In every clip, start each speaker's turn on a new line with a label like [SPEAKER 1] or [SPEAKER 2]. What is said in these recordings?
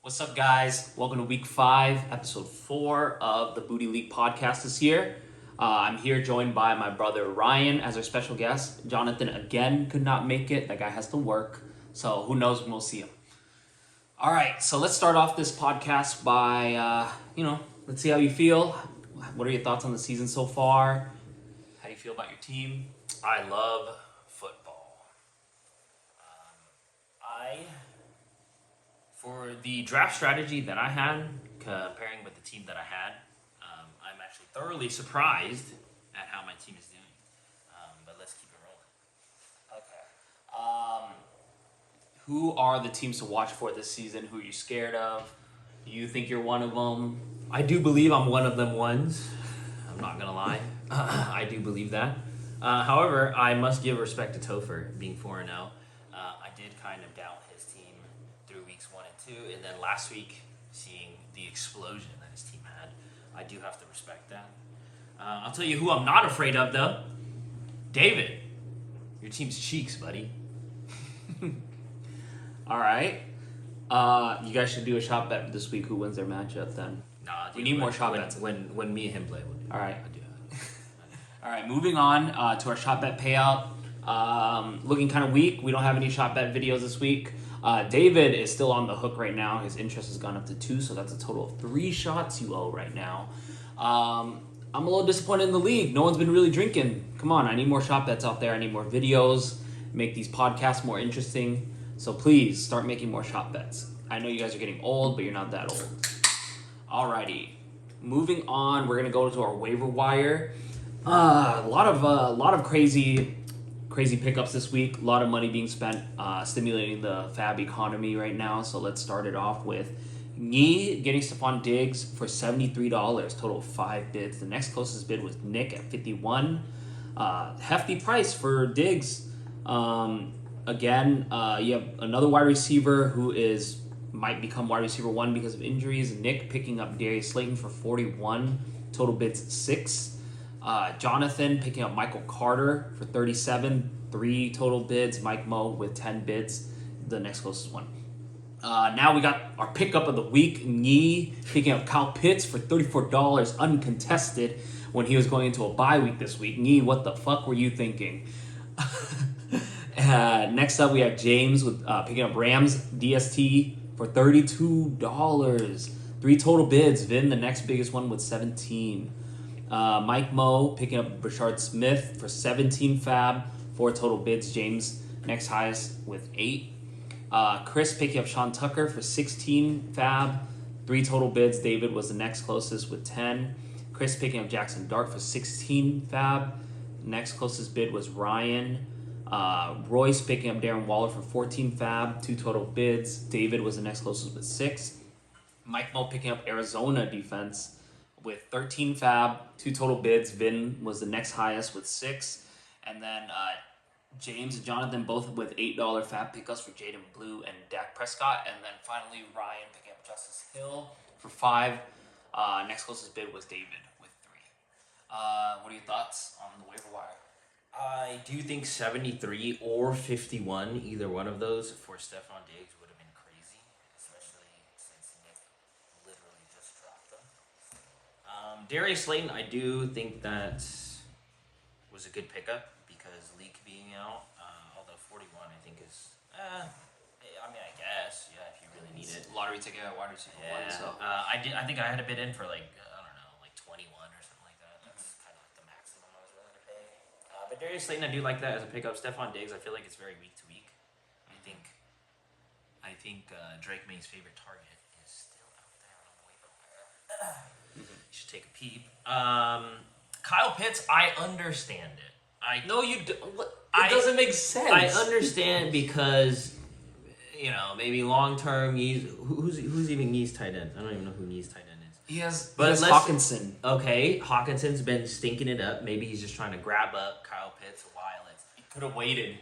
[SPEAKER 1] What's up, guys? Welcome to week 5, episode 4 of the Booty League podcast this year. I'm here joined by my brother Ryan as our special guest. Jonathan again could not make it. That guy has to work. So who knows when we'll see him. All right, so let's start off this podcast by, let's see how you feel. What are your thoughts on the season so far? How do you feel about your team?
[SPEAKER 2] I love football. For the draft strategy that I had, comparing with the team that I had, I'm actually thoroughly surprised at how my team is doing. But let's keep it rolling.
[SPEAKER 1] Okay. Who are the teams to watch for this season? Who are you scared of? Do you think you're one of them?
[SPEAKER 2] I do believe I'm one of them ones. I'm not going to lie. I do believe that. However, I must give respect to Topher being 4-0. I did kind of doubt his team through weeks 1 and 2, and then last week, seeing the explosion that his team had, I do have to respect that. I'll tell you who I'm not afraid of, though. David. Your team's cheeks, buddy.
[SPEAKER 1] All right. You guys should do a shot bet this week. Who wins their matchup then?
[SPEAKER 2] Nah,
[SPEAKER 1] We need more shot bets.
[SPEAKER 2] When me and him play, we'll do.
[SPEAKER 1] All right.
[SPEAKER 2] I'll do that.
[SPEAKER 1] All right, moving on to our shot bet payout. Looking kind of weak. We don't have any shot bet videos this week. David is still on the hook right now. His interest has gone up to 2, so that's a total of 3 shots you owe right now. I'm a little disappointed in the league. No one's been really drinking. Come on, I need more shot bets out there. I need more videos. Make these podcasts more interesting. So please start making more shot bets. I know you guys are getting old, but you're not that old. Alrighty, moving on. We're gonna go to our waiver wire. A lot of crazy pickups this week. A lot of money being spent, stimulating the fab economy right now. So let's start it off with Yi getting Stephon Diggs for $73, total of 5 bids. The next closest bid was Nick at 51. Hefty price for Diggs. Again, you have another wide receiver who might become wide receiver 1 because of injuries. Nick picking up Darius Slayton for 41, total bids 6. Jonathan picking up Michael Carter for 37, 3 total bids. Mike Moe with 10 bids, the next closest one. Now we got our pickup of the week. Yi picking up Kyle Pitts for $34 uncontested when he was going into a bye week this week. Yi, what the fuck were you thinking? Next up, we have James with picking up Rams DST for $32. 3 total bids. Vin, the next biggest one, with 17. Mike Moe picking up Brashard Smith for 17 fab, 4 total bids. James next highest with 8. Chris picking up Sean Tucker for 16 fab, 3 total bids. David was the next closest with 10. Chris picking up Jackson Dart for 16 fab. Next closest bid was Ryan. Royce picking up Darren Waller for 14 fab, 2 total bids. David was the next closest with 6. Mike Moe picking up Arizona defense with 13 fab, 2 total bids. Vin was the next highest with 6. And then James and Jonathan both with $8 fab pickups for Jaden Blue and Dak Prescott. And then finally Ryan picking up Justice Hill for 5. Next closest bid was David with 3. What are your thoughts on the waiver wire?
[SPEAKER 2] I do think 73 or 51, either one of those, for Stephon Diggs would have been crazy, especially since Nick literally just dropped them. Darius Slayton, I do think that was a good pickup because Leak being out, although 41 I think is, I guess, yeah, if you really need it.
[SPEAKER 1] Lottery ticket at wide receiver 1.
[SPEAKER 2] Yeah,
[SPEAKER 1] So.
[SPEAKER 2] I think I had a bid in for like 21 or something like that. That's kind of like the maximum I was willing to pay. But Darius Slayton, I do like that as a pickup. Stephon Diggs, I feel like it's very week to week. I think Drake May's favorite target is still out there on the waiver wire. You should take a peep. Kyle Pitts, I understand it.
[SPEAKER 1] No, you don't. It doesn't make sense.
[SPEAKER 2] I understand because, maybe long term, who's even Yee's tight end? I don't even know who Yee's tight end is.
[SPEAKER 1] He has
[SPEAKER 2] But
[SPEAKER 1] Hawkinson.
[SPEAKER 2] Okay, Hawkinson's been stinking it up. Maybe he's just trying to grab up Kyle Pitts while
[SPEAKER 1] He could have waited.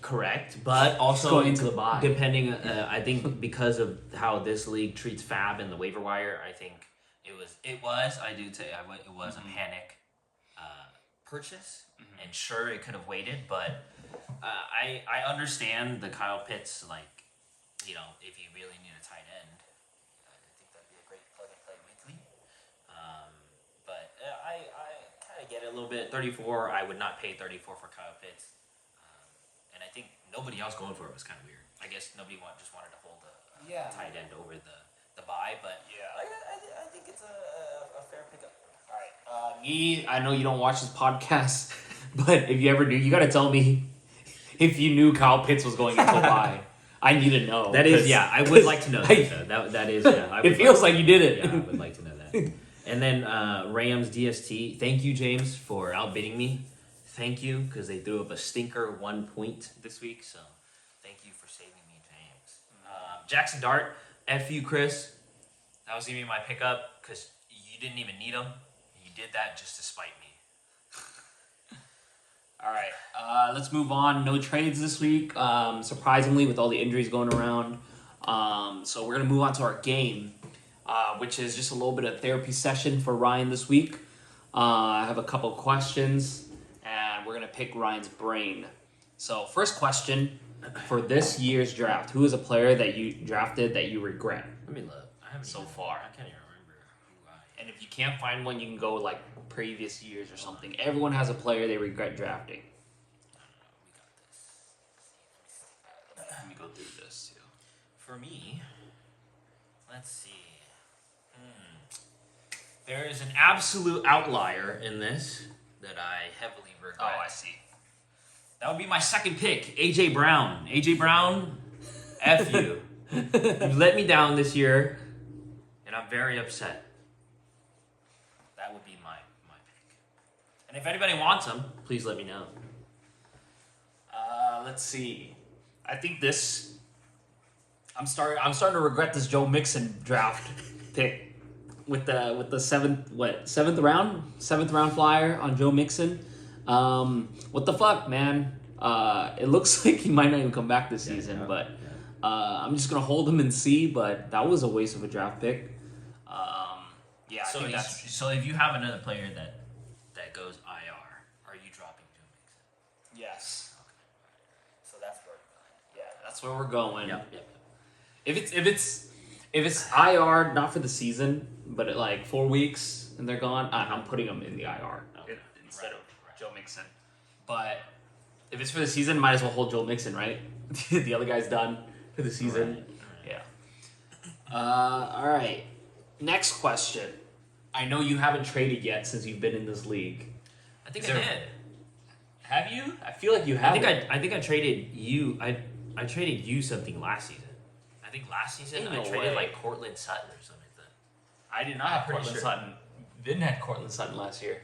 [SPEAKER 2] correct. But also
[SPEAKER 1] going into the bye.
[SPEAKER 2] depending, I think because of how this league treats fab and the waiver wire, I think it was it was a panic purchase, and sure it could have waited, but I understand the Kyle Pitts, like, if you really need a tight end, a little bit. 34, I would not pay 34 for Kyle Pitts. And I think nobody else going for it was kind of weird. I guess nobody just wanted to hold a tight end over the bye, but I think it's a fair pickup.
[SPEAKER 1] All right. Me, I know you don't watch this podcast, but if you ever do, you got to tell me if you knew Kyle Pitts was going into a bye. I need to know.
[SPEAKER 2] That is, I would like to know that. That is,
[SPEAKER 1] it feels like you did it.
[SPEAKER 2] Yeah, I would like to know that. And then Rams DST. Thank you, James, for outbidding me. Thank you, because they threw up a stinker 1 point this week. So thank you for saving me, James. Jackson Dart. F you, Chris. That was going to be my pickup because you didn't even need him. You did that just to spite me.
[SPEAKER 1] All right, let's move on. No trades this week, surprisingly, with all the injuries going around. So we're going to move on to our game, which is just a little bit of therapy session for Ryan this week. I have a couple questions, and we're going to pick Ryan's brain. So first question for this year's draft. Who is a player that you drafted that you regret?
[SPEAKER 2] Let me look. I haven't
[SPEAKER 1] So far.
[SPEAKER 2] I can't even remember who I...
[SPEAKER 1] And if you can't find one, you can go like previous years or something. Everyone has a player they regret drafting. Let me go through this too.
[SPEAKER 2] For me, let's see. There is an absolute outlier in this that I heavily regret.
[SPEAKER 1] Oh, I see.
[SPEAKER 2] That would be my second pick, AJ Brown. AJ Brown, F you. You've let me down this year, and I'm very upset. That would be my pick. And if anybody wants him, please let me know.
[SPEAKER 1] Let's see. I think this. I'm starting to regret this Joe Mixon draft pick with the seventh round flyer on Joe Mixon. What the fuck, man? It looks like he might not even come back this season, but I'm just gonna hold him and see. But that was a waste of a draft pick. Yeah.
[SPEAKER 2] So,
[SPEAKER 1] I think that's,
[SPEAKER 2] so if you have another player that goes IR, are you dropping Joe Mixon?
[SPEAKER 1] yes.
[SPEAKER 2] Okay. So that's where we're going.
[SPEAKER 1] Yeah, that's where we're going.
[SPEAKER 2] Yep.
[SPEAKER 1] If it's IR, not for the season, but at like 4 weeks and they're gone, I'm putting them in the IR instead of Joe Mixon. But if it's for the season, might as well hold Joe Mixon, right? The other guy's done for the season.
[SPEAKER 2] Right.
[SPEAKER 1] Yeah. All right. Next question. I know you haven't traded yet since you've been in this league.
[SPEAKER 2] I think
[SPEAKER 1] Is
[SPEAKER 2] I
[SPEAKER 1] there-
[SPEAKER 2] did.
[SPEAKER 1] Have you? I feel like you have.
[SPEAKER 2] I think I traded you. I traded you something last season. I think last season
[SPEAKER 1] Ain't
[SPEAKER 2] I
[SPEAKER 1] no
[SPEAKER 2] traded
[SPEAKER 1] way.
[SPEAKER 2] like Cortland Sutton or something like that.
[SPEAKER 1] I did not have
[SPEAKER 2] pretty
[SPEAKER 1] Cortland
[SPEAKER 2] sure.
[SPEAKER 1] Sutton. Vin had Cortland Sutton last year.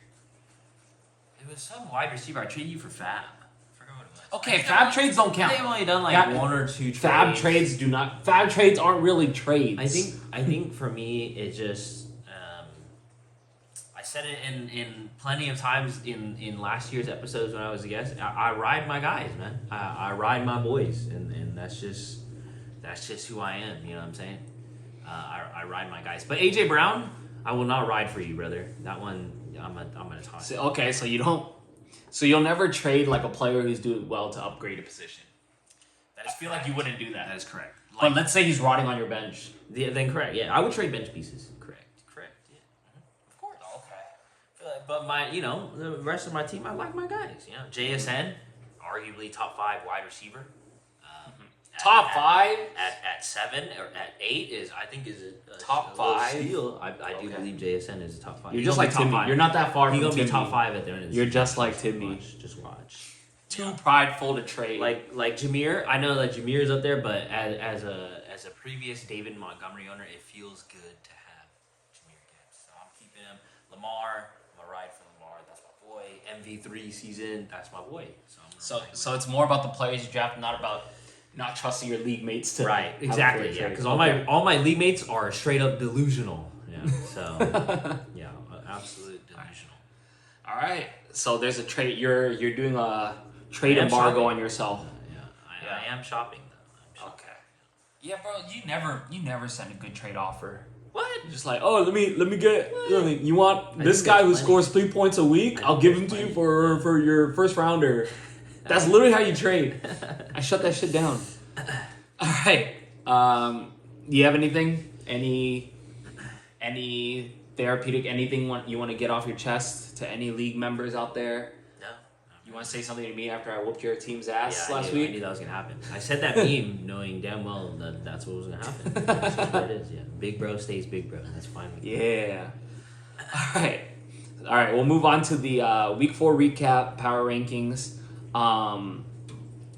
[SPEAKER 2] It was some wide receiver. I traded you for Fab. I forgot what it was.
[SPEAKER 1] Okay, Fab trades don't count.
[SPEAKER 2] They've only done like
[SPEAKER 1] Fab-
[SPEAKER 2] one or two trades.
[SPEAKER 1] Fab trades do not. Fab trades aren't really trades.
[SPEAKER 2] I think for me it just I said it in plenty of times in last year's episodes when I was a guest. I ride my guys, man. I ride my boys, and that's just who I am. You know what I'm saying? I ride my guys. But AJ Brown, I will not ride for you, brother. That one, I'm gonna toss.
[SPEAKER 1] Okay, so you don't. So you'll never trade like a player who's doing well to upgrade a position.
[SPEAKER 2] That is
[SPEAKER 1] I feel like you wouldn't do that.
[SPEAKER 2] That is correct.
[SPEAKER 1] But let's say he's rotting on your bench.
[SPEAKER 2] Then correct. Yeah, I would trade bench pieces. Correct. Yeah. Of course.
[SPEAKER 1] Okay.
[SPEAKER 2] But the rest of my team, I like my guys. You know, JSN, arguably top 5 wide receiver.
[SPEAKER 1] Top 5.
[SPEAKER 2] At 7 or at 8 is a
[SPEAKER 1] Top
[SPEAKER 2] a little
[SPEAKER 1] 5?
[SPEAKER 2] steal. I do
[SPEAKER 1] Okay.
[SPEAKER 2] believe JSN is a top 5.
[SPEAKER 1] You're
[SPEAKER 2] He's
[SPEAKER 1] just
[SPEAKER 2] gonna
[SPEAKER 1] like
[SPEAKER 2] be top
[SPEAKER 1] Timmy.
[SPEAKER 2] 5.
[SPEAKER 1] You're not that far
[SPEAKER 2] He's
[SPEAKER 1] from
[SPEAKER 2] gonna be
[SPEAKER 1] Timmy.
[SPEAKER 2] top 5 at the end of the
[SPEAKER 1] You're
[SPEAKER 2] season.
[SPEAKER 1] just like Timmy.
[SPEAKER 2] Just watch.
[SPEAKER 1] Too prideful to trade.
[SPEAKER 2] Like Jameer, I know that Jameer is up there, but as a previous David Montgomery owner, it feels good to have Jameer Gibbs. So I'm keeping him. Lamar, I'm gonna ride for Lamar. That's my boy. MV3 season, that's my boy. So I'm gonna ride with
[SPEAKER 1] So it's more about the players you draft, not about not trusting your league mates to
[SPEAKER 2] right,
[SPEAKER 1] have a
[SPEAKER 2] exactly,
[SPEAKER 1] fair
[SPEAKER 2] yeah.
[SPEAKER 1] trade.
[SPEAKER 2] Because
[SPEAKER 1] Okay.
[SPEAKER 2] all my league mates are straight up delusional. Yeah, so yeah, absolute delusional.
[SPEAKER 1] All right. So there's a trade. You're doing a trade
[SPEAKER 2] I am
[SPEAKER 1] embargo
[SPEAKER 2] shopping.
[SPEAKER 1] on yourself.
[SPEAKER 2] I am shopping though.
[SPEAKER 1] Okay. Yeah, bro. You never send a good trade offer.
[SPEAKER 2] What?
[SPEAKER 1] Just like, oh, let me get. You want
[SPEAKER 2] I
[SPEAKER 1] this
[SPEAKER 2] think
[SPEAKER 1] guy
[SPEAKER 2] there's
[SPEAKER 1] who
[SPEAKER 2] plenty.
[SPEAKER 1] scores 3 points a week?
[SPEAKER 2] I
[SPEAKER 1] I'll
[SPEAKER 2] think
[SPEAKER 1] give him
[SPEAKER 2] there's
[SPEAKER 1] to you
[SPEAKER 2] plenty.
[SPEAKER 1] for your first rounder. That's literally how you trade. I shut that shit down. All right. Do you have anything? Any therapeutic, anything you want to get off your chest to any league members out there?
[SPEAKER 2] No.
[SPEAKER 1] You want to say something to me after I whooped your team's ass
[SPEAKER 2] Yeah,
[SPEAKER 1] last
[SPEAKER 2] I
[SPEAKER 1] week?
[SPEAKER 2] knew that was gonna happen. I said that meme knowing damn well that that's what was gonna happen. That's just what it is. Yeah, big bro stays big bro. That's fine with me.
[SPEAKER 1] Yeah. All right. We'll move on to the week 4 recap power rankings.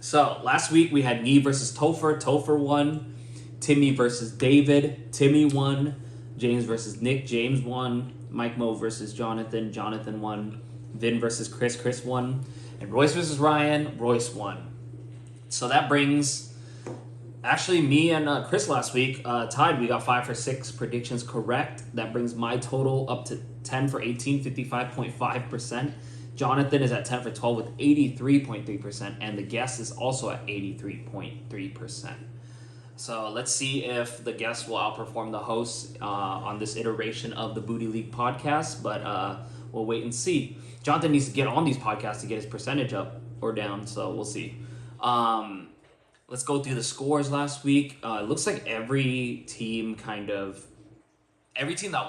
[SPEAKER 1] So last week we had me versus Topher. Topher won. Timmy versus David. Timmy won. James versus Nick. James won. Mike Mo versus Jonathan. Jonathan won. Vin versus Chris. Chris won. And Royce versus Ryan. Royce won. So that brings actually me and Chris last week tied. We got 5 for 6 predictions correct. That brings my total up to 10 for 18, 55.5%. Jonathan is at 10 for 12 with 83.3%, and the guest is also at 83.3%. So let's see if the guest will outperform the host on this iteration of the Booty League podcast, but we'll wait and see. Jonathan needs to get on these podcasts to get his percentage up or down, so we'll see. Let's go through the scores last week. It looks like every team that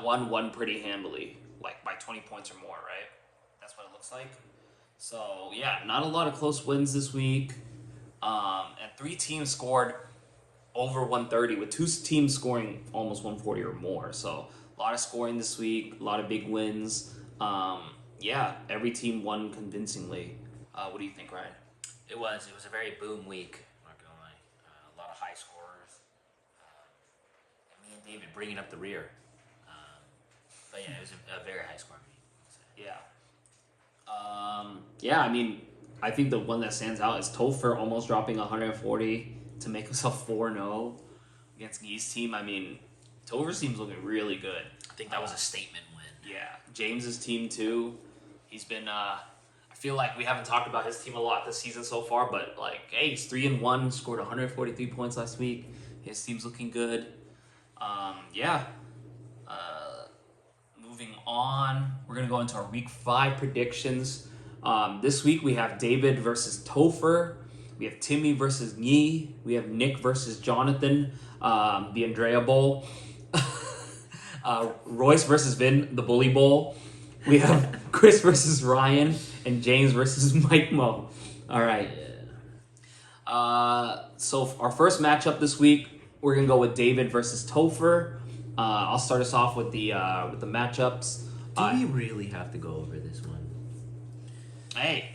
[SPEAKER 1] won pretty handily, like by 20 points or more, right? That's what it looks like. So, yeah, not a lot of close wins this week. And 3 teams scored over 130, with 2 teams scoring almost 140 or more. So, a lot of scoring this week, a lot of big wins. Yeah, every team won convincingly. What do you think, Ryan?
[SPEAKER 2] It was a very boom week. I'm not gonna lie. A lot of high scorers. And me and David bringing up the rear. But yeah, it was a very high scoring week.
[SPEAKER 1] Yeah. Yeah, I mean, I think the one that stands out is Topher almost dropping 140 to make himself 4-0 against Gee's team. I mean, Topher's team's looking really good.
[SPEAKER 2] I think that was a statement win.
[SPEAKER 1] Yeah, James's team too. He's been. I feel like we haven't talked about his team a lot this season so far, but like, hey, he's 3-1, scored 143 points last week. His team's looking good. Yeah. Moving on, we're gonna go into our week 5 predictions. This week we have David versus Topher. We have Timmy versus Yi. We have Nick versus Jonathan, the Andrea Bowl. Royce versus Vin, the Bully Bowl. We have Chris versus Ryan, and James versus Mike Mo. All right. So our first matchup this week, we're gonna go with David versus Topher. I'll start us off with the matchups.
[SPEAKER 2] Do we really have to go over this one?
[SPEAKER 1] Hey,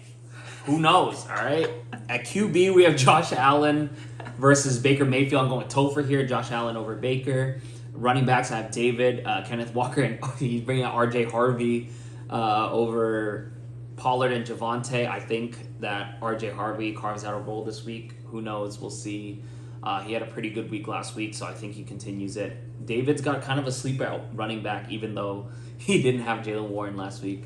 [SPEAKER 1] who knows? All right. At QB, we have Josh Allen versus Baker Mayfield. I'm going with Topher here. Josh Allen over Baker. Running backs, I have David, Kenneth Walker, and he's bringing out RJ Harvey over Pollard and Javonte. I think that RJ Harvey carves out a role this week. Who knows? We'll see. He had a pretty good week last week, so I think he continues it. David's got kind of a sleeper out running back, even though he didn't have Jalen Warren last week.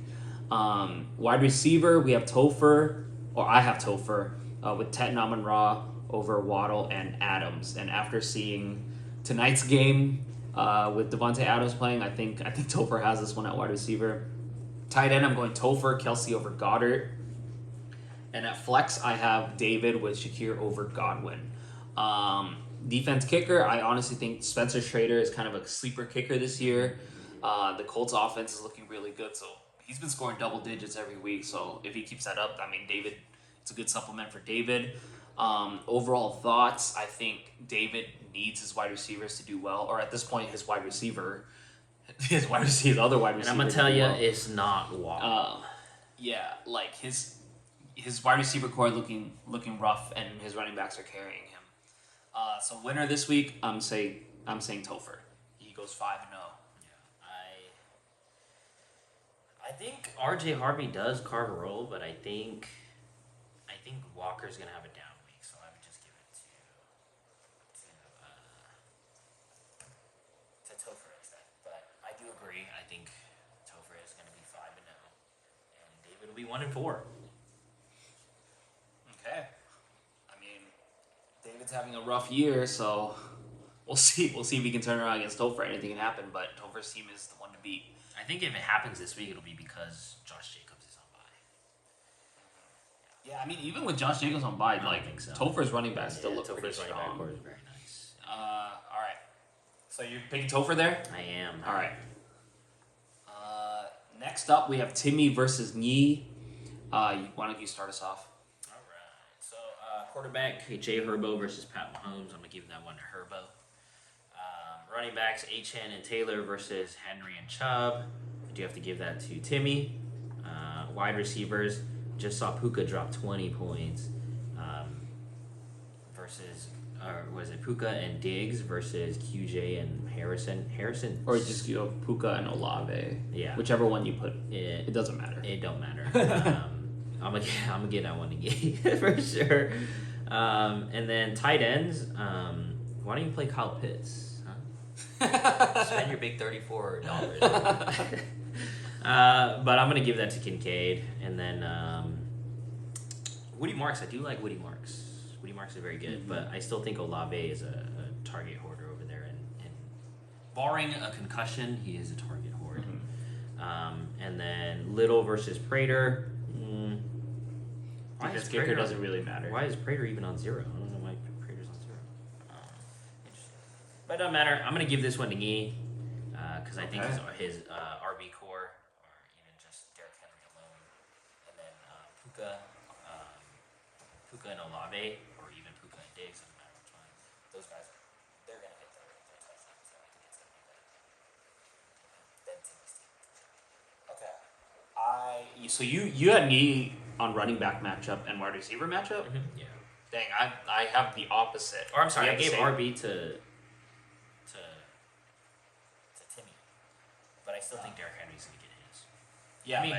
[SPEAKER 1] Wide receiver, we have Topher, or I have Topher, with Tet Amon-Ra over Waddle and Adams. And after seeing tonight's game with Devontae Adams playing, I think Topher has this one at wide receiver. Tight end, I'm going Topher, Kelsey over Goddard. And at flex, I have David with Shakir over Godwin. Defense kicker, I honestly think Spencer Schrader is kind of a sleeper kicker this year. The Colts offense is looking really good, so he's been scoring double digits every week. So if he keeps that up, I mean, David, it's a good supplement for David. Overall thoughts, I think David needs his wide receivers to do well, or at this point, his other wide receiver.
[SPEAKER 2] And I'm gonna tell you, it's not Waddle.
[SPEAKER 1] Yeah, like his wide receiver core looking rough, and his running backs are carrying him. So winner this week, I'm saying Topher. He goes 5-0.
[SPEAKER 2] I think RJ Harvey does carve a roll, but I think Walker's gonna have a down week, so I would just give it to Topher instead. But I do agree. I think Topher is gonna be 5-0, and David will be 1-4.
[SPEAKER 1] Okay. I mean, David's having a rough year, so we'll see. We'll see if he can turn around against Topher. Anything can happen, but Topher's team is the one to beat.
[SPEAKER 2] I think if it happens this week, it'll be because Josh Jacobs is on bye.
[SPEAKER 1] Yeah, I mean, even with Josh Jacobs on bye,
[SPEAKER 2] I think so.
[SPEAKER 1] Topher's running back still look pretty
[SPEAKER 2] Topher's running back
[SPEAKER 1] strong.
[SPEAKER 2] core is very nice.
[SPEAKER 1] All right. So you're picking Topher there?
[SPEAKER 2] I am.
[SPEAKER 1] All right. Next up, we have Timmy versus Yi. Why don't you start us off?
[SPEAKER 2] All right. So, quarterback Jay Herbo versus Pat Mahomes. I'm gonna give that one to Herbo. Running backs Achane and Taylor versus Henry and Chubb. I do have to give that to Timmy. Wide receivers, just saw Puka drop 20 points versus, or was it Puka and Diggs versus QJ and Harrison?
[SPEAKER 1] Or just go Puka and Olave.
[SPEAKER 2] Yeah.
[SPEAKER 1] Whichever one you put. It doesn't matter.
[SPEAKER 2] It don't matter. I'm gonna get that one again for sure. And then tight ends. Why don't you play Kyle Pitts? Spend your big $34. But I'm gonna give that to Kincaid, and then Woody Marks. I do like Woody Marks. Woody Marks is very good, but I still think Olave is a target hoarder over there, and barring a concussion, he is a target hoard. And then Little versus Prater.
[SPEAKER 1] Because kicker doesn't really matter.
[SPEAKER 2] Why is Prater even on 0? I don't know why Prater's on 0. Interesting. But it doesn't matter. I'm going to give this one to Gee because I think his RB core, or even just Derrick Henry alone. And then Puka and Olave, or even Puka and Diggs, doesn't matter which one. Those guys, they're going to get their touchdowns. So I think it's going to be Ben Timmy's team.
[SPEAKER 1] Okay. So you had me on running back matchup and wide receiver matchup?
[SPEAKER 2] Yeah.
[SPEAKER 1] Dang, I have the opposite.
[SPEAKER 2] Or I'm sorry, I gave RB to Timmy, but I still think Derrick Henry's gonna get his.
[SPEAKER 1] Yeah,
[SPEAKER 2] I mean,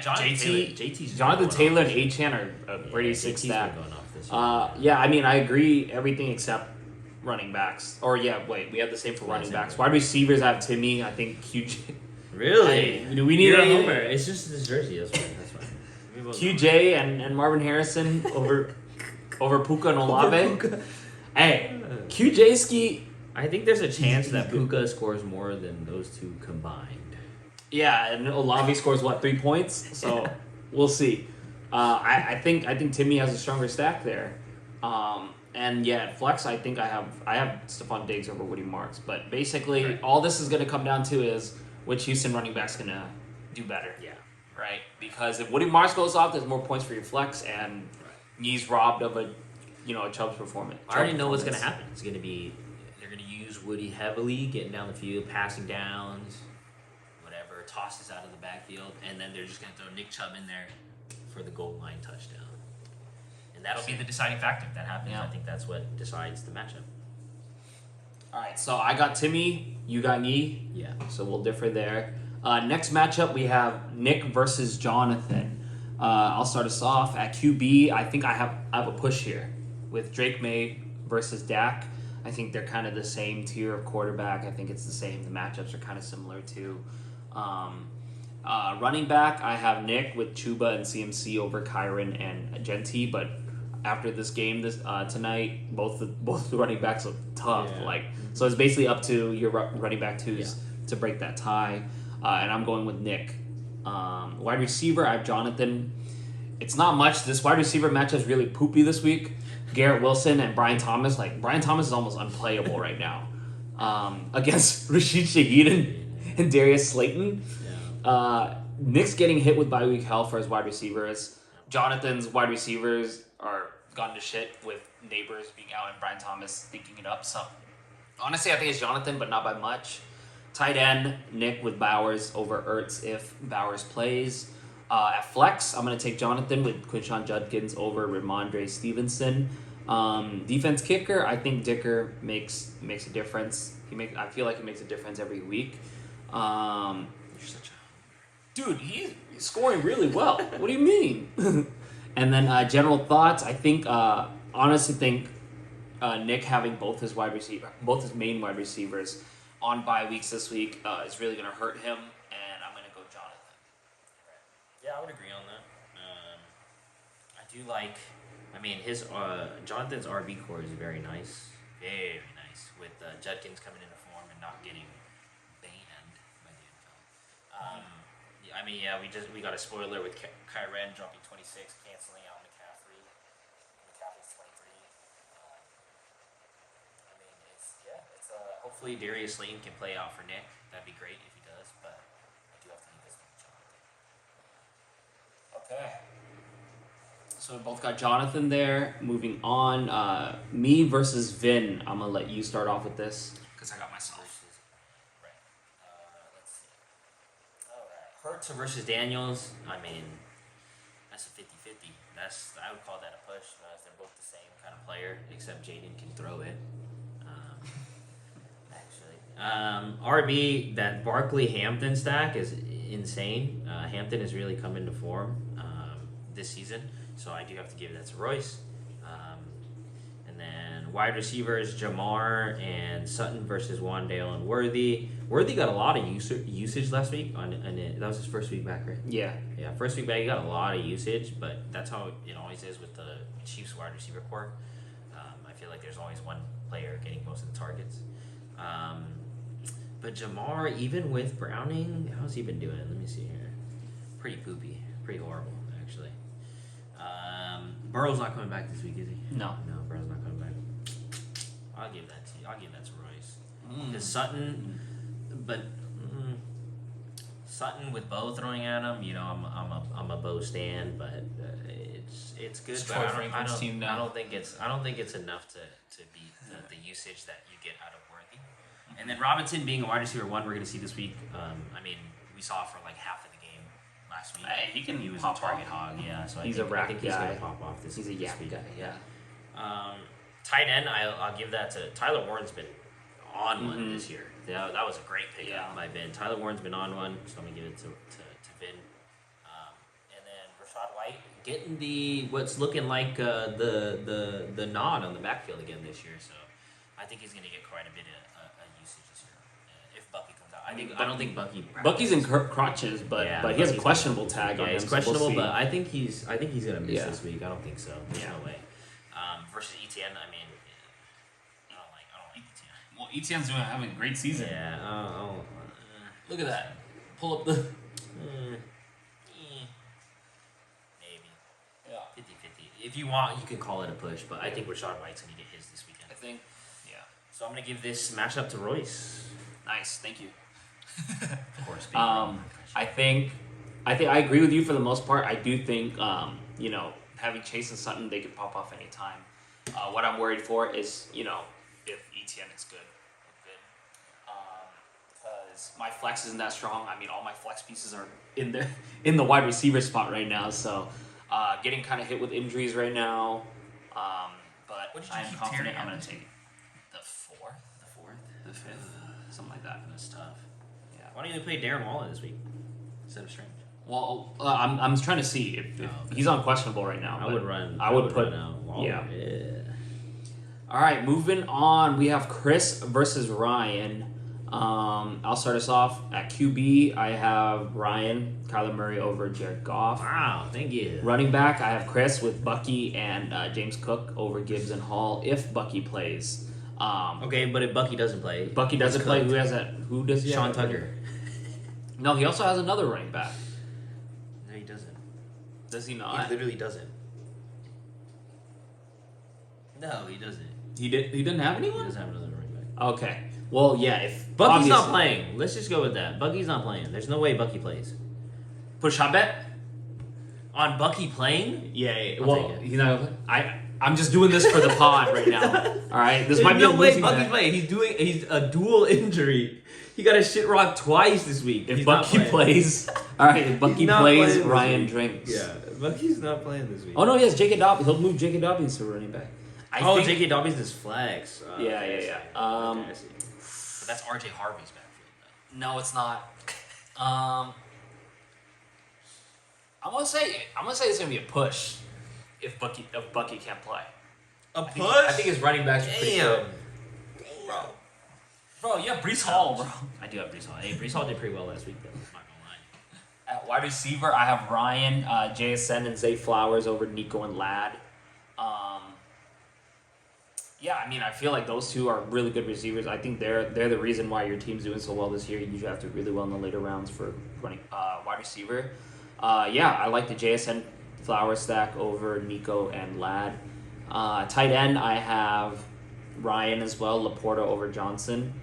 [SPEAKER 1] JT's Jonathan Taylor and Achane are a pretty sick stack.
[SPEAKER 2] Going off this year.
[SPEAKER 1] Yeah, I mean, I agree everything except running backs. Or yeah, wait, we have the same for running backs. Wide receivers, I have Timmy. I think QJ.
[SPEAKER 2] Really?
[SPEAKER 1] Do we need
[SPEAKER 2] You're
[SPEAKER 1] a
[SPEAKER 2] homer. It's just his jersey. That's fine.
[SPEAKER 1] QJ and Marvin Harrison over Puka and Olave. Hey, QJ ski.
[SPEAKER 2] I think there's a chance that Puka scores more than those two combined.
[SPEAKER 1] Yeah, and Olave scores 3 points. So we'll see. I think Timmy has a stronger stack there. And yeah, at flex, I think I have Stephon Diggs over Woody Marks. But basically, all this is going to come down to is which Houston running back's going to do better.
[SPEAKER 2] Yeah.
[SPEAKER 1] Right, because if Woody Marks goes off, there's more points for your flex, and he's robbed of a Chubb's performance.
[SPEAKER 2] I already know what's going to happen. It's going to be they're going to use Woody heavily, getting down the field, passing downs, whatever, tosses out of the backfield, and then they're just going to throw Nick Chubb in there for the goal line touchdown, and that'll be the deciding factor. If that happens, I think that's what decides the matchup.
[SPEAKER 1] All right, so I got Timmy, you got Yi.
[SPEAKER 2] Yeah.
[SPEAKER 1] So we'll differ there. Next matchup, we have Nick versus Jonathan. I'll start us off at QB. I think I have a push here with Drake May versus Dak. I think they're kind of the same tier of quarterback. I think it's the same. The matchups are kind of similar too. Running back, I have Nick with Chuba and CMC over Kyron and Genti. But after this game tonight, both the running backs look tough.
[SPEAKER 2] Yeah.
[SPEAKER 1] So it's basically up to your running back twos to break that tie. And I'm going with Nick. Wide receiver, I have Jonathan. It's not much. This wide receiver matchup is really poopy this week. Garrett Wilson and Brian Thomas. Brian Thomas is almost unplayable right now. Against Rashid Shaheed and Darius Slayton. Yeah. Nick's getting hit with bye week hell for his wide receivers. Jonathan's wide receivers are gone to shit with Neighbors being out and Brian Thomas thinking it up. So honestly, I think it's Jonathan, but not by much. Tight end, Nick with Bowers over Ertz if Bowers plays. At flex, I'm going to take Jonathan with Quinshon Judkins over Ramondre Stevenson. Defense kicker, I think Dicker makes a difference. I feel like he makes a difference every week.
[SPEAKER 2] You're such a...
[SPEAKER 1] Dude, he's scoring really well. What do you mean? And then general thoughts, I think, honestly think Nick having both his main wide receivers on bye weeks this week is really going to hurt him, and I'm going to go Jonathan.
[SPEAKER 2] Right. Yeah, I would agree on that. I do like, his Jonathan's RB core is very nice, with Judkins coming into form and not getting banned by the NFL. We got a spoiler with Kyren dropping 26, canceling out McCaffrey. McCaffrey's 23. Hopefully Darius Slayton can play out for Nick. That'd be great if he does, but I do have to leave this one Jonathan.
[SPEAKER 1] So we both got Jonathan there. Moving on, me versus Vin. I'm gonna let you start off with this because I got myself.
[SPEAKER 2] Right. Let's see. All right. Hurts versus Daniels. I mean, that's a 50-50. I would call that a push. They're both the same kind of player, except Jaden can throw it. RB, that Barkley Hampton stack is insane. Hampton has really come into form this season, so I do have to give that to Royce. And then wide receivers, Jamar and Sutton versus Wandale and Worthy. Worthy got a lot of usage last week that was his first week back, right?
[SPEAKER 1] Yeah.
[SPEAKER 2] Yeah, first week back he got a lot of usage, but that's how it always is with the Chiefs wide receiver core. I feel like there's always one player getting most of the targets. But Jamar, even with Browning, how's he been doing? Let me see here. Pretty poopy. Pretty horrible, actually. Burrow's not coming back this week, is he?
[SPEAKER 1] No.
[SPEAKER 2] No, Burrow's not coming back. I'll give that to Royce. Because Sutton, but Sutton with Bo throwing at him, I'm a Bo stan, but it's good.
[SPEAKER 1] It's
[SPEAKER 2] But
[SPEAKER 1] Troy
[SPEAKER 2] I don't,
[SPEAKER 1] Franklin's team now.
[SPEAKER 2] I don't think it's enough to beat the usage that you get out of Worthy. And then Robinson being a wide receiver one, we're going to see this week. We saw for like half of the game last week.
[SPEAKER 1] Hey, he
[SPEAKER 2] was
[SPEAKER 1] pop
[SPEAKER 2] a target
[SPEAKER 1] off.
[SPEAKER 2] hog, yeah. So
[SPEAKER 1] He's
[SPEAKER 2] I
[SPEAKER 1] a
[SPEAKER 2] think,
[SPEAKER 1] rack
[SPEAKER 2] I think he's
[SPEAKER 1] guy.
[SPEAKER 2] going to pop off this.
[SPEAKER 1] He's a
[SPEAKER 2] this
[SPEAKER 1] yak
[SPEAKER 2] week.
[SPEAKER 1] guy. Yeah.
[SPEAKER 2] Tight end, I'll give that to Tyler Warren's been on one this year. That was a great pickup by Vin. Tyler Warren's been on one, so I'm gonna give it to Vin. And then Rashad White getting what's looking like the nod on the backfield again this year. So I think he's gonna get quite a bit of usage this year if Bucky comes out. I don't think Bucky.
[SPEAKER 1] Bucky's in crotches, but he has a questionable tag on him.
[SPEAKER 2] He's questionable, but I think he's gonna miss this week. I don't think so. There's
[SPEAKER 1] Yeah.
[SPEAKER 2] no way. Versus ETN, I mean, I don't like ETN.
[SPEAKER 1] Well, ETN's having a great season.
[SPEAKER 2] Yeah.
[SPEAKER 1] Look at that. Pull up the.
[SPEAKER 2] Maybe.
[SPEAKER 1] Yeah.
[SPEAKER 2] 50-50. If you want, you can call it a push, but I think Rashad White's going to get his this weekend.
[SPEAKER 1] I think. Yeah.
[SPEAKER 2] So I'm going to give this matchup to Royce.
[SPEAKER 1] Nice. Thank you.
[SPEAKER 2] Of course.
[SPEAKER 1] I think I agree with you for the most part. I do think having Chase and Sutton, they could pop off anytime. What I'm worried for is if ETN is good. Because my flex isn't that strong. I mean, all my flex pieces are in the wide receiver spot right now. So getting kind of hit with injuries right now. But I am confident I'm going to take the fourth, the fifth, something like that.
[SPEAKER 2] That's tough.
[SPEAKER 1] Yeah.
[SPEAKER 2] Why don't you play Darren Waller this week instead of Strange?
[SPEAKER 1] Well, I'm trying to see if he's unquestionable right now.
[SPEAKER 2] I would run.
[SPEAKER 1] I would put
[SPEAKER 2] out Waller.
[SPEAKER 1] Yeah. All right, moving on. We have Chris versus Ryan. I'll start us off at QB. I have Ryan, Kyler Murray over Jared Goff.
[SPEAKER 2] Wow, thank you.
[SPEAKER 1] Running back, I have Chris with Bucky and James Cook over Gibbs and Hall if Bucky plays.
[SPEAKER 2] Okay, but if Bucky doesn't play,
[SPEAKER 1] Bucky doesn't play. Who has that? Who does he?
[SPEAKER 2] Sean Tucker.
[SPEAKER 1] No, he also has another running back.
[SPEAKER 2] No, he doesn't.
[SPEAKER 1] Does he not?
[SPEAKER 2] He literally doesn't. No, he doesn't.
[SPEAKER 1] He didn't have
[SPEAKER 2] He
[SPEAKER 1] anyone.
[SPEAKER 2] doesn't have another running back.
[SPEAKER 1] Okay. Well, yeah. If
[SPEAKER 2] Bucky's not
[SPEAKER 1] obviously-
[SPEAKER 2] playing. Let's just go with that. Bucky's not playing. There's no way Bucky plays.
[SPEAKER 1] Put a shot bet.
[SPEAKER 2] On Bucky playing?
[SPEAKER 1] Yeah.
[SPEAKER 2] I'll
[SPEAKER 1] Well,
[SPEAKER 2] take it.
[SPEAKER 1] he's not. I'm just doing this for the pod right now. All right. This might be
[SPEAKER 2] no
[SPEAKER 1] a
[SPEAKER 2] way
[SPEAKER 1] losing
[SPEAKER 2] Bucky's
[SPEAKER 1] bet.
[SPEAKER 2] playing. He's a dual injury. He got a shit rock twice this week.
[SPEAKER 1] If
[SPEAKER 2] He's not
[SPEAKER 1] Bucky
[SPEAKER 2] playing.
[SPEAKER 1] plays, all right. If Bucky
[SPEAKER 2] not
[SPEAKER 1] plays,
[SPEAKER 2] playing this
[SPEAKER 1] Ryan
[SPEAKER 2] week.
[SPEAKER 1] drinks.
[SPEAKER 2] Yeah, Bucky's not playing this week.
[SPEAKER 1] Oh no, yes, J.K. Dobbins. He'll move J.K. Dobbins to running back.
[SPEAKER 2] J.K. Dobbins is flex.
[SPEAKER 1] Yeah.
[SPEAKER 2] Okay, I see. But that's R.J. Harvey's backfield.
[SPEAKER 1] No, it's not. I'm gonna say it's gonna be a push if Bucky can't play.
[SPEAKER 2] A
[SPEAKER 1] I think his running backs are pretty good. Bro, you have Brees Hall, bro.
[SPEAKER 2] I do have Brees Hall. Hey, Brees Hall did pretty well last week, though. I'm not gonna lie.
[SPEAKER 1] At wide receiver, I have Ryan, JSN, and Zay Flowers over Nico and Ladd. Yeah, I mean, I feel like those two are really good receivers. I think they're the reason why your team's doing so well this year. You usually have to do really well in the later rounds for running wide receiver. Yeah, I like the JSN Flowers stack over Nico and Ladd. Tight end, I have Ryan as well, Laporta over Johnson.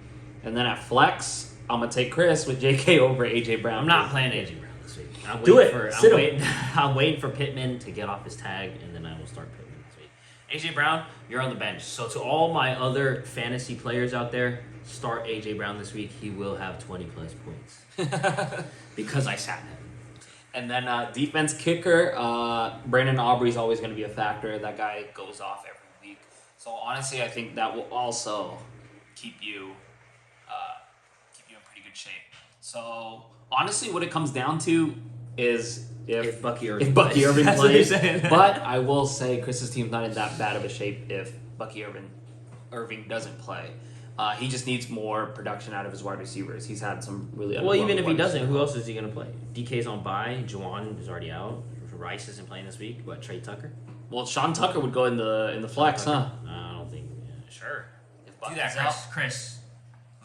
[SPEAKER 1] And then at flex, I'm going to take Chris with JK over AJ Brown.
[SPEAKER 2] I'm not playing AJ Brown. this week. I'm
[SPEAKER 1] Do
[SPEAKER 2] waiting
[SPEAKER 1] it.
[SPEAKER 2] For,
[SPEAKER 1] Sit
[SPEAKER 2] I'm,
[SPEAKER 1] him.
[SPEAKER 2] waiting, I'm waiting for Pittman to get off his tag, and then I will start Pittman this week. AJ Brown, you're on the bench. So to all my other fantasy players out there, start AJ Brown this week. He will have 20 plus points because I sat him.
[SPEAKER 1] And then defense kicker, Brandon Aubrey's always going to be a factor. That guy goes off every week. So honestly, I think that will also keep you in pretty good shape. So honestly, what it comes down to is if
[SPEAKER 2] Bucky Irving
[SPEAKER 1] Irving
[SPEAKER 2] That's what you're
[SPEAKER 1] plays.
[SPEAKER 2] saying.
[SPEAKER 1] But I will say Chris's team's not in that bad of a shape if Bucky Irving doesn't play. He just needs more production out of his wide receivers. He's had some really
[SPEAKER 2] Well, even
[SPEAKER 1] underwhelming
[SPEAKER 2] if he
[SPEAKER 1] wide
[SPEAKER 2] doesn't, who
[SPEAKER 1] receivers.
[SPEAKER 2] else is he going to play? DK's on bye. Juwan is already out. Rice isn't playing this week. What, Trey Tucker?
[SPEAKER 1] Well, Sean Tucker would go in the flex, huh?
[SPEAKER 2] No, I don't think. Yeah, sure.
[SPEAKER 1] If
[SPEAKER 2] Do
[SPEAKER 1] Bucky's
[SPEAKER 2] that,
[SPEAKER 1] out.
[SPEAKER 2] Chris.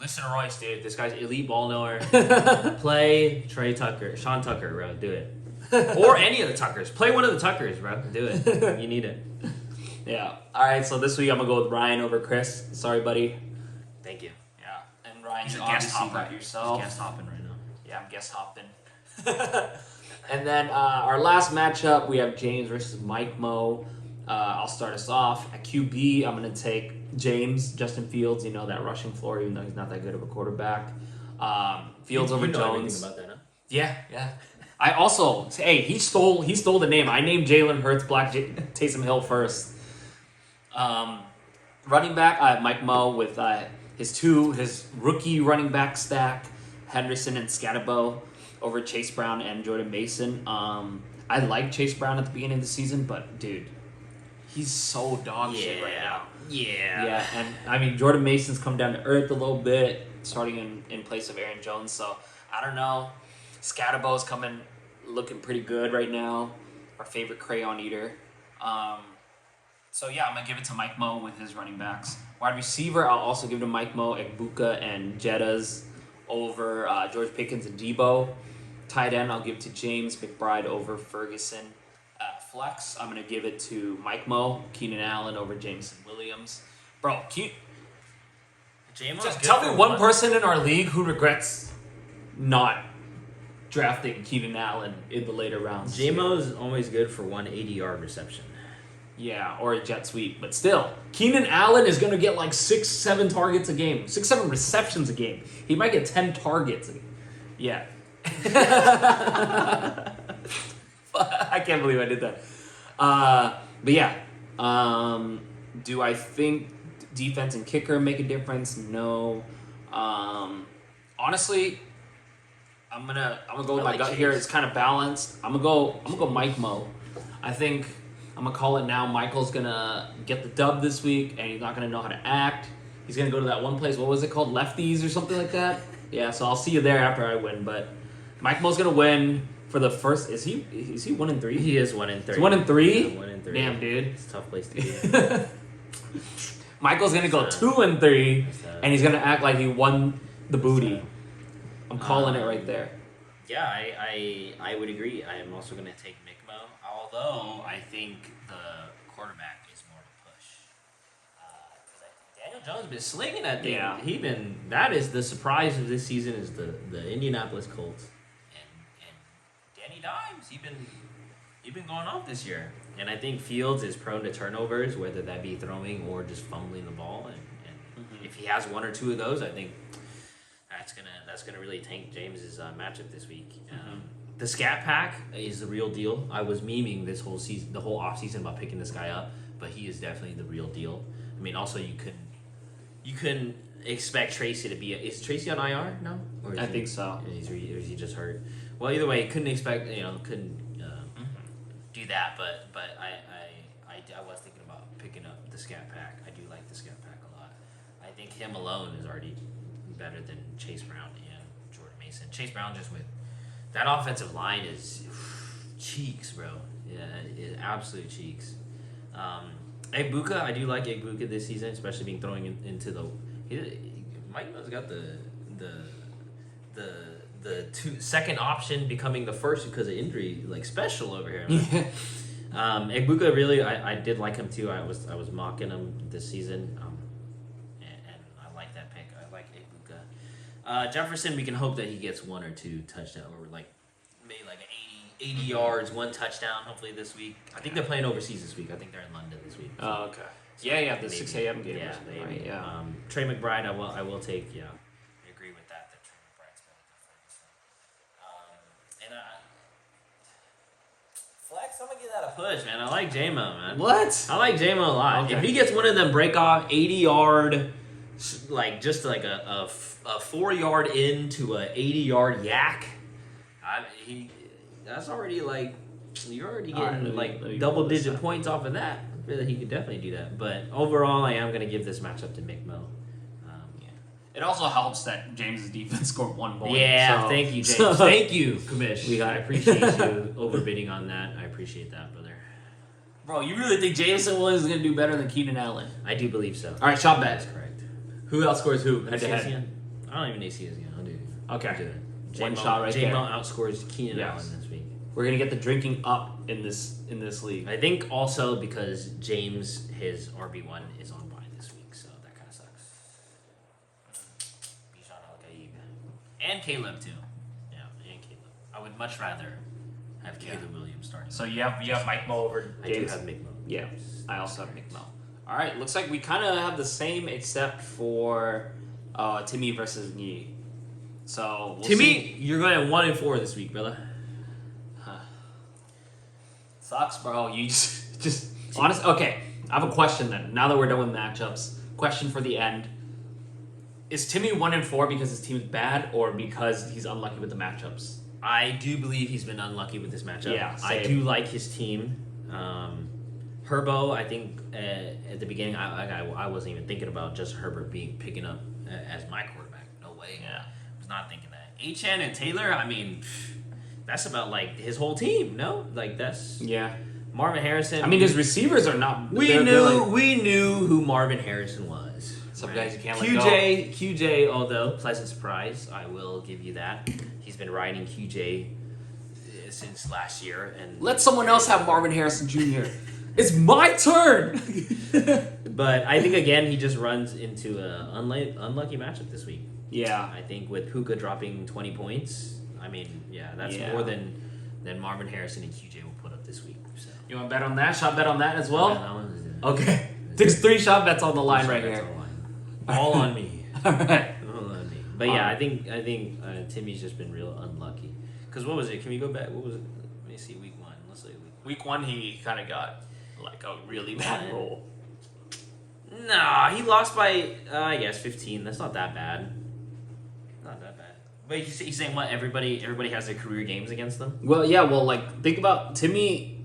[SPEAKER 2] Listen to Royce, dude. This guy's elite ball knower. Play Trey Tucker. Sean Tucker, bro. Do it. Or any of the Tuckers. Play one of the Tuckers, bro. Do it. You need it.
[SPEAKER 1] Yeah. All right. So this week I'm gonna go with Ryan over Chris. Sorry, buddy.
[SPEAKER 2] Thank you.
[SPEAKER 1] Yeah. And Ryan,
[SPEAKER 2] He's
[SPEAKER 1] you
[SPEAKER 2] a guest
[SPEAKER 1] obviously
[SPEAKER 2] hopper.
[SPEAKER 1] got yourself.
[SPEAKER 2] He's guest hopping right now.
[SPEAKER 1] Yeah, I'm guest hopping. And then our last matchup, we have James versus Mike Mo. I'll start us off. At QB, I'm going to take James, Justin Fields, that rushing floor, even though he's not that good of a quarterback. Fields over Jones.
[SPEAKER 2] About that, huh?
[SPEAKER 1] Yeah. I also, hey, he stole the name. I named Jalen Hurts, Taysom Hill first. Running back, I have Mike Mo with his rookie running back stack, Henderson and Scatterbo over Chase Brown and Jordan Mason. I like Chase Brown at the beginning of the season, but dude, he's so dog shit right now. Yeah, and I mean Jordan Mason's come down to earth a little bit, starting in place of Aaron Jones. So I don't know. Scatterbo's looking pretty good right now. Our favorite crayon eater. So yeah, I'm gonna give it to Mike Mo with his running backs. Wide receiver, I'll also give it to Mike Mo, Egbuka, and Jettas over George Pickens and Debo. Tight end, I'll give to James McBride over Ferguson. Flex, I'm gonna give it to Mike Mo, Keenan Allen over Jameson Williams. Bro, tell me one person in our league who regrets not drafting Keenan Allen in the later rounds.
[SPEAKER 2] J-Mo's always good for 180-yard reception.
[SPEAKER 1] Yeah, or a jet sweep. But still, Keenan Allen is going to get like 6-7 targets a game. 6-7 receptions a game. He might get 10 targets. Yeah. I can't believe I did that. But yeah. Do I think defense and kicker make a difference? No. Honestly, I'm gonna go with my gut here. It's kind of balanced. I'm gonna go Mike Mo. I think I'm gonna call it now. Michael's gonna get the dub this week, and he's not gonna know how to act. He's gonna go to that one place. What was it called? Lefties or something like that. Yeah. So I'll see you there after I win. But Mike Mo's gonna win for the first. Is he 1-3?
[SPEAKER 2] He is 1-3.
[SPEAKER 1] He's 1-3.
[SPEAKER 2] Yeah, 1-3.
[SPEAKER 1] Damn, dude.
[SPEAKER 2] It's a tough place to be.
[SPEAKER 1] Michael's gonna go 2-3, and he's gonna act like he won the booty. I'm calling it right there.
[SPEAKER 2] Yeah, I would agree. I am also going to take Mikmo, although I think the quarterback is more to push. Daniel Jones has been slinging that thing.
[SPEAKER 1] Yeah.
[SPEAKER 2] That is the surprise of this season is the Indianapolis Colts. And Danny Dimes, he's been going off this year. And I think Fields is prone to turnovers, whether that be throwing or just fumbling the ball. And if he has one or two of those, I think that's gonna really tank James's matchup this week. The Scat Pack is the real deal. I was memeing this whole season, the whole offseason about picking this guy up, but he is definitely the real deal. I mean, also you couldn't expect Tracy to be. Is Tracy on IR now?
[SPEAKER 1] I think so.
[SPEAKER 2] Or is he just hurt? Well, either way, couldn't expect couldn't do that. But I was thinking about picking up the Scat Pack. I do like the Scat Pack a lot. I think him alone is already better than Chase Brown and Jordan Mason. Chase Brown just with that offensive line is cheeks, bro. Yeah, it absolute cheeks. Egbuka, I do like Egbuka this season, especially being throwing into the. Mike has got the second option becoming the first because of injury, like special over here. Egbuka really, I did like him too. I was mocking him this season. And I like that pick. I like Egbuka. Jefferson, we can hope that he gets one or two touchdowns or like maybe like 80 yards, 1 touchdown. Hopefully this week. I think they're playing overseas this week. I think they're in London this week. So
[SPEAKER 1] Oh, okay. Yeah, the
[SPEAKER 2] maybe.
[SPEAKER 1] 6 a.m. game.
[SPEAKER 2] Yeah,
[SPEAKER 1] or something,
[SPEAKER 2] maybe.
[SPEAKER 1] right? Yeah.
[SPEAKER 2] Trey McBride, I will take. Yeah, I agree with that. That Trey McBride's better than Ferguson. And Flex, I'm gonna give that a push, man. I like J-Mo, man.
[SPEAKER 1] What?
[SPEAKER 2] I like J-Mo a lot.
[SPEAKER 1] Okay.
[SPEAKER 2] If he gets one of them break off 80-yard, like just like a 4-yard into a 80-yard yak, that's already like you're already getting
[SPEAKER 1] let me
[SPEAKER 2] double
[SPEAKER 1] pull this
[SPEAKER 2] digit
[SPEAKER 1] up.
[SPEAKER 2] points off of that. I feel that he could definitely do that. But overall, I am going to give this matchup to McMo.
[SPEAKER 1] It also helps that James's defense scored 1 point.
[SPEAKER 2] Yeah,
[SPEAKER 1] so-
[SPEAKER 2] thank you, James.
[SPEAKER 1] so-
[SPEAKER 2] Thank you, Kamish.
[SPEAKER 1] got
[SPEAKER 2] I
[SPEAKER 1] it.
[SPEAKER 2] appreciate you overbidding on that. I appreciate that, brother.
[SPEAKER 1] Bro, you really think Jameson Williams is going to do better than Keenan Allen?
[SPEAKER 2] I do believe so.
[SPEAKER 1] All right, shot
[SPEAKER 2] That's
[SPEAKER 1] bet.
[SPEAKER 2] correct.
[SPEAKER 1] Who outscores who? Head to head.
[SPEAKER 2] CSN? I don't even need CSN. I'll do it.
[SPEAKER 1] Okay.
[SPEAKER 2] I'll do it.
[SPEAKER 1] One shot right
[SPEAKER 2] J-Mo
[SPEAKER 1] there.
[SPEAKER 2] outscores Keenan
[SPEAKER 1] Yes.
[SPEAKER 2] Allen this week.
[SPEAKER 1] We're going to get the drinking up in this league.
[SPEAKER 2] I think also because James, his RB1 is on bye this week, so that kind of sucks. Bijan Al-Gaib. And Caleb, too. Yeah, and Caleb. I would much rather have Caleb Williams starting.
[SPEAKER 1] So you have Mike Mo over
[SPEAKER 2] I do
[SPEAKER 1] James?
[SPEAKER 2] have McMo.
[SPEAKER 1] Yeah, I also have Nick Mo. All right, looks like we kind of have the same except for Timmy versus Yi. So we'll see.
[SPEAKER 2] You're going 1-4 this week, brother.
[SPEAKER 1] Sucks, bro. You just honest. Okay, I have a question then. Now that we're done with matchups, question for the end: is Timmy 1-4 because his team's bad, or because he's unlucky with the matchups?
[SPEAKER 2] I do believe he's been unlucky with this matchup.
[SPEAKER 1] Yeah,
[SPEAKER 2] I
[SPEAKER 1] same.
[SPEAKER 2] do like his team. Herbo, I think at the beginning, I wasn't even thinking about just Herbert picking up as my quarterback. No way.
[SPEAKER 1] Yeah.
[SPEAKER 2] I was not thinking that. Achan and Taylor, I mean, that's about like his whole team. No, like that's
[SPEAKER 1] Yeah.
[SPEAKER 2] Marvin Harrison.
[SPEAKER 1] I mean, his receivers are not.
[SPEAKER 2] we
[SPEAKER 1] they're
[SPEAKER 2] knew who Marvin Harrison was.
[SPEAKER 1] Some
[SPEAKER 2] right?
[SPEAKER 1] guys you can't let
[SPEAKER 2] QJ, although pleasant surprise, I will give you that. He's been riding QJ since last year, and
[SPEAKER 1] Let someone else have Marvin Harrison Jr. It's my turn.
[SPEAKER 2] but I think again he just runs into an unlucky matchup this week.
[SPEAKER 1] Yeah.
[SPEAKER 2] I think with Puka dropping 20 points, I mean, that's
[SPEAKER 1] Yeah.
[SPEAKER 2] more than Marvin Harrison and QJ will put up this week. So
[SPEAKER 1] You want to bet on that? Shot bet on that as well?
[SPEAKER 2] Yeah, that one is,
[SPEAKER 1] Okay. There's 3 shot bets on the line right
[SPEAKER 2] that's
[SPEAKER 1] here.
[SPEAKER 2] all on me.
[SPEAKER 1] All right.
[SPEAKER 2] All on me. But yeah, I think Timmy's just been real unlucky. Because what was it? Can we go back? What was it? Let me see. Week 1. Let's say
[SPEAKER 1] Week 1, he kind of got like a really bad roll.
[SPEAKER 2] Nah, he lost by I guess 15. That's not that bad. Not that bad. But he's saying what? Everybody has their career games against them.
[SPEAKER 1] Well, yeah. Well, like think about Timmy.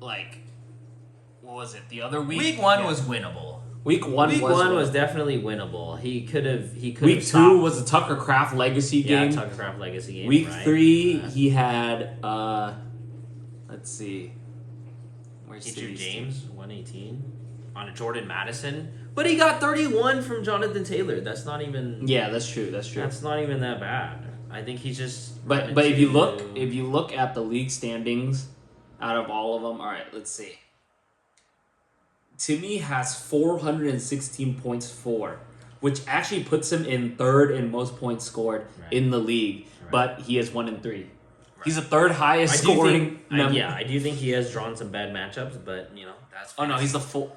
[SPEAKER 1] Like, what was it? The other week.
[SPEAKER 2] Week 1
[SPEAKER 1] Yeah.
[SPEAKER 2] was winnable.
[SPEAKER 1] Week 1.
[SPEAKER 2] Week
[SPEAKER 1] was
[SPEAKER 2] 1 was definitely winnable. He could have.
[SPEAKER 1] Week 2 was the Tucker Craft Legacy game.
[SPEAKER 2] Tucker Craft Legacy game.
[SPEAKER 1] Week
[SPEAKER 2] right?
[SPEAKER 1] 3 he had. Let's see. Where's
[SPEAKER 2] Teacher
[SPEAKER 1] City's
[SPEAKER 2] James 118 on a Jordan Madison, but he got 31 from Jonathan Taylor. That's not even.
[SPEAKER 1] team? Yeah, that's true. That's true.
[SPEAKER 2] That's not even that bad. I think he's just.
[SPEAKER 1] But
[SPEAKER 2] running
[SPEAKER 1] if you
[SPEAKER 2] to-
[SPEAKER 1] look at the league standings, out of all of them, all right, let's see. Timmy has 416 points for, which actually puts him in 3rd in most points scored
[SPEAKER 2] Right.
[SPEAKER 1] in the league.
[SPEAKER 2] Right.
[SPEAKER 1] But he is 1-3. He's the 3rd highest
[SPEAKER 2] I do
[SPEAKER 1] scoring.
[SPEAKER 2] think,
[SPEAKER 1] member.
[SPEAKER 2] I do think he has drawn some bad matchups, but that's.
[SPEAKER 1] Oh no, he's the full.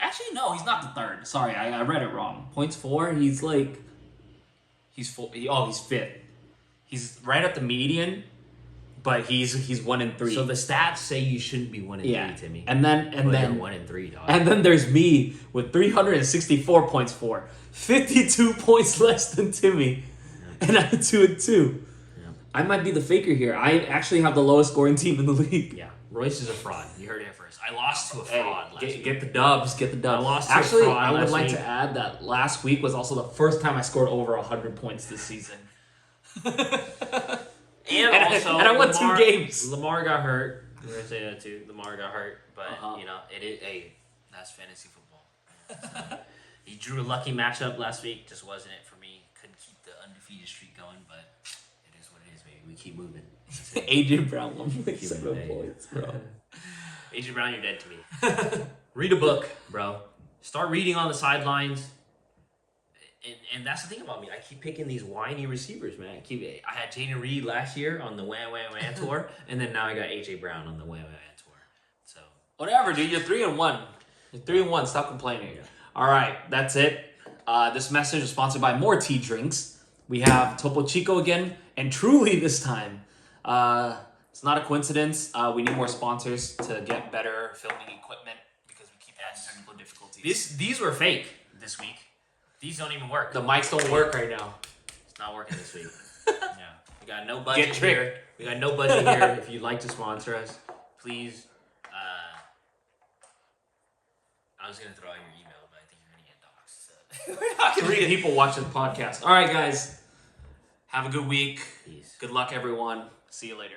[SPEAKER 1] Actually, no, he's not the 3rd. Sorry, I read it wrong. Points for, he's like. He's full. He's 5th. He's right at the median, but he's 1-3.
[SPEAKER 2] So the stats say you shouldn't be 1-3, Timmy.
[SPEAKER 1] And then
[SPEAKER 2] But you're 1-3, dog.
[SPEAKER 1] and then there's me with 364 points for, 52 points less than Timmy, and I'm 2-2.
[SPEAKER 2] Yeah.
[SPEAKER 1] I might be the faker here. I actually have the lowest scoring team in the league.
[SPEAKER 2] Yeah, Royce is a fraud. You heard it here first. I lost to a
[SPEAKER 1] Hey,
[SPEAKER 2] fraud last week.
[SPEAKER 1] get the dubs, get the dubs.
[SPEAKER 2] I lost to a
[SPEAKER 1] Actually,
[SPEAKER 2] fraud
[SPEAKER 1] I would
[SPEAKER 2] last
[SPEAKER 1] like
[SPEAKER 2] week.
[SPEAKER 1] to add that last week was also the first time I scored over 100 points this season.
[SPEAKER 2] And also,
[SPEAKER 1] and I won 2 games.
[SPEAKER 2] Lamar got hurt. I'm gonna say that too. Lamar got hurt, but
[SPEAKER 1] Uh-huh.
[SPEAKER 2] it is. Hey, that's fantasy football. He drew a lucky matchup last week. Just wasn't it for me. Couldn't keep the undefeated streak going, but it is what it is, baby. We keep moving.
[SPEAKER 1] AJ Brown won like
[SPEAKER 2] Keep
[SPEAKER 1] 7
[SPEAKER 2] moving.
[SPEAKER 1] points, bro.
[SPEAKER 2] Adrian Brown, you're dead to me. Read a book, bro. Start reading on the sidelines. And that's the thing about me. I keep picking these whiny receivers, man. I had Jaden Reed last year on the Wham Wham Wham tour, and then now I got AJ Brown on the Wham Wham Wham tour. So
[SPEAKER 1] Whatever, dude. You're 3-1. You're 3-1. Stop complaining.
[SPEAKER 2] Yeah.
[SPEAKER 1] All right, that's it. This message is sponsored by more tea drinks. We have Topo Chico again, and Truly this time. It's not a coincidence. We need more sponsors to get better filming equipment because we keep having technical difficulties.
[SPEAKER 2] These were fake this week. These don't even work.
[SPEAKER 1] The mics don't work right now.
[SPEAKER 2] It's not working this week. Yeah, we got no budget
[SPEAKER 1] Get
[SPEAKER 2] here.
[SPEAKER 1] tricked.
[SPEAKER 2] We got no budget here. If you'd like to sponsor us, please. I was gonna throw out your email, but I think you're gonna get doxxed. So we're not gonna
[SPEAKER 1] 3
[SPEAKER 2] read it.
[SPEAKER 1] people watching the podcast. All right, guys. Have a good week.
[SPEAKER 2] Peace.
[SPEAKER 1] Good luck, everyone. See you later.